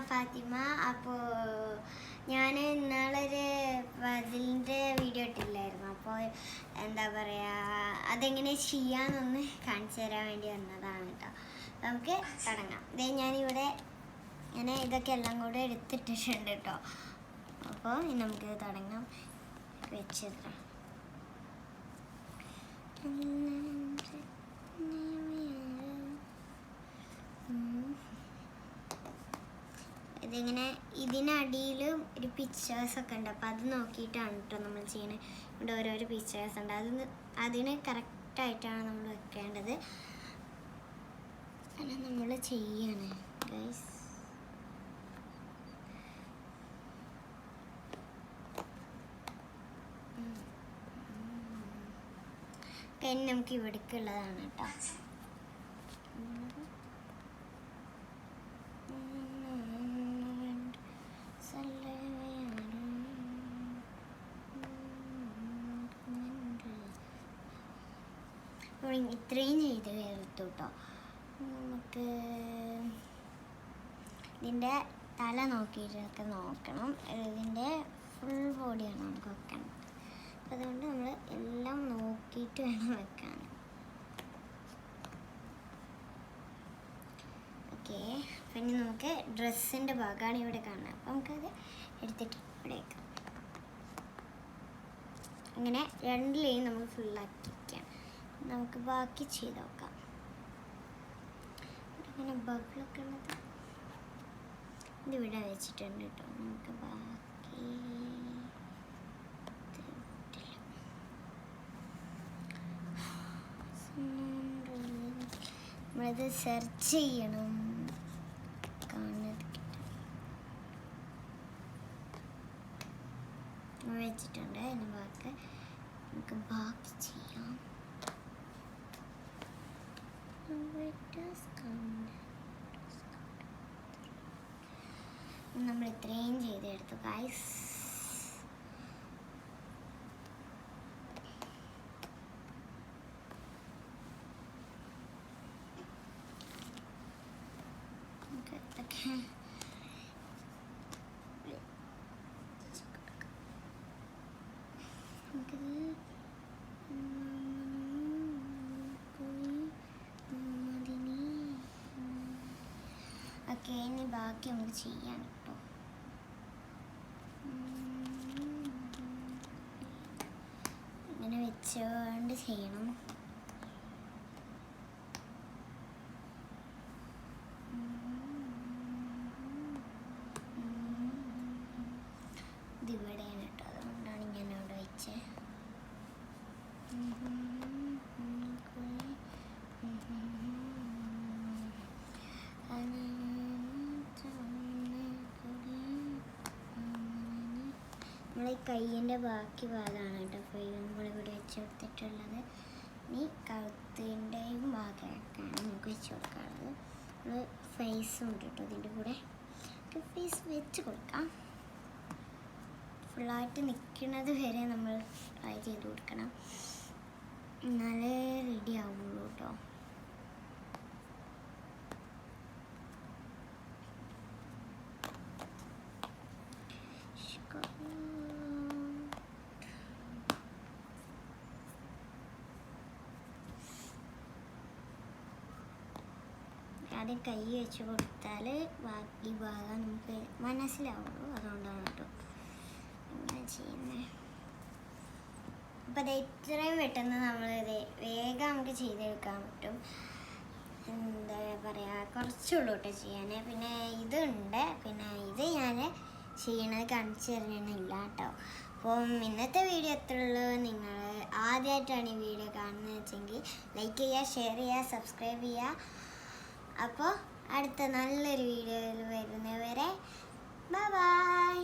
ഫാത്തിമ. അപ്പോൾ ഞാൻ ഇന്നാളൊരു പസിലിൻ്റെ വീഡിയോ ഇട്ടില്ലായിരുന്നു. അപ്പോൾ എന്താ പറയുക, അതെങ്ങനെ ചെയ്യാമെന്നൊന്ന് കാണിച്ചു തരാൻ വേണ്ടി വന്നതാണ് കേട്ടോ. നമുക്ക് തുടങ്ങാം. ഇതേ ഞാനിവിടെ ഇങ്ങനെ ഇതൊക്കെ എല്ലാം കൂടെ എടുത്തിട്ടിട്ടുണ്ട് കേട്ടോ. അപ്പോൾ നമുക്ക് തുടങ്ങാം. വെച്ചിട്ട് ഇതിങ്ങനെ ഇതിനടിയിൽ ഒരു പിക്ചേഴ്സൊക്കെ ഉണ്ട്. അപ്പോൾ അത് നോക്കിയിട്ടാണ് കേട്ടോ നമ്മൾ ചെയ്യുന്നത്. ഇവിടെ ഓരോരോ പിക്ചേഴ്സ് ഉണ്ട്. അതിന് കറക്റ്റായിട്ടാണ് നമ്മൾ വെക്കേണ്ടത്. അങ്ങനെ നമ്മൾ ചെയ്യണേ ഗൈസ്. പെൻ നമുക്ക് ഇവിടേക്കുള്ളതാണ് കേട്ടോ. ഇത്രയും ചെയ്ത് എടുത്തു കേട്ടോ. നമുക്ക് ഇതിൻ്റെ തല നോക്കിയിട്ടൊക്കെ നോക്കണം. ഇതിൻ്റെ ഫുൾ ബോഡിയാണ് നമുക്ക് വെക്കണം. അപ്പം അതുകൊണ്ട് നമ്മൾ എല്ലാം നോക്കിയിട്ട് വേണം വെക്കാൻ. ഓക്കെ, പിന്നെ നമുക്ക് ഡ്രസ്സിൻ്റെ ഭാഗമാണ് ഇവിടെ കാണുന്നത്. അപ്പം നമുക്കത് എടുത്തിട്ട് ഇവിടെ വെക്കാം. ഇങ്ങനെ രണ്ട് ലൈൻ നമ്മൾ ഫുള്ളാക്കി വയ്ക്കാം. നമുക്ക് ബാക്കി ചെയ്ത് നോക്കാം. ഇങ്ങനെ ബബിളൊക്കെ ഉള്ളത് ഇതിവിടെ വെച്ചിട്ടുണ്ട് കേട്ടോ. നമുക്ക് ബാക്കി നമ്മളിത് സെർച്ച് ചെയ്യണം. കാണുന്നത് വെച്ചിട്ടുണ്ട്. അതിന് ബാക്കി നമുക്ക് ബാക്കി ചെയ്യാം. നമ്മൾ ഇത്രയും ചെയ്തെടുത്തു ഗൈസ്. ഓക്കെ, ഇനി ബാക്കി നമുക്ക് ചെയ്യാൻ കേട്ടോ. ഇങ്ങനെ വെച്ചുകൊണ്ട് ചെയ്യണം. ഇതിവിടെയാണ് കേട്ടോ. അതുകൊണ്ടാണ് ഞാൻ അവിടെ വെച്ചത്. നമ്മൾ ഈ കയ്യിൻ്റെ ബാക്കി ഭാഗമാണ് കേട്ടോ. കൈ നമ്മളിവിടെ വെച്ച് കൊടുത്തിട്ടുള്ളത്. ഇനി കഴുത്തിൻ്റെയും ഭാഗമൊക്കെയാണ് നമുക്ക് വെച്ച് കൊടുക്കാനുള്ളത്. നമ്മൾ ഫേസും ഉണ്ട് കേട്ടോ. ഇതിൻ്റെ കൂടെ ഫേസ് വെച്ച് കൊടുക്കാം. ഫുള്ളായിട്ട് നിൽക്കുന്നത് വരെ നമ്മൾ ട്രൈ ചെയ്ത് കൊടുക്കണം. എന്നാലേ റെഡി ആവുള്ളൂ കേട്ടോ. ആദ്യം കൈ വെച്ച് കൊടുത്താൽ ബാക്കി ഭാഗം നമുക്ക് മനസ്സിലാവുള്ളൂ. അതുകൊണ്ടാണ് കേട്ടോ ഇങ്ങനെ ചെയ്യുന്നത്. അപ്പോൾ അത് ഇത്രയും പെട്ടെന്ന് നമ്മളിത് വേഗം നമുക്ക് ചെയ്തെടുക്കാൻ പറ്റും. എന്താ പറയുക, കുറച്ചുള്ളൂ കേട്ടോ ചെയ്യാൻ. പിന്നെ ഇതുണ്ട്. പിന്നെ ഇത് ഞാൻ ചെയ്യണത് കാണിച്ചു തരുന്നില്ല കേട്ടോ. അപ്പം ഇന്നത്തെ വീഡിയോ എത്രയുള്ളൂ. നിങ്ങൾ ആദ്യമായിട്ടാണ് ഈ വീഡിയോ കാണുന്നത് വെച്ചെങ്കിൽ ലൈക്ക് ചെയ്യുക, ഷെയർ ചെയ്യുക, സബ്സ്ക്രൈബ് ചെയ്യുക. അപ്പോൾ അടുത്ത നല്ലൊരു വീഡിയോയിൽ വരുന്നവരെ ബൈ ബൈ.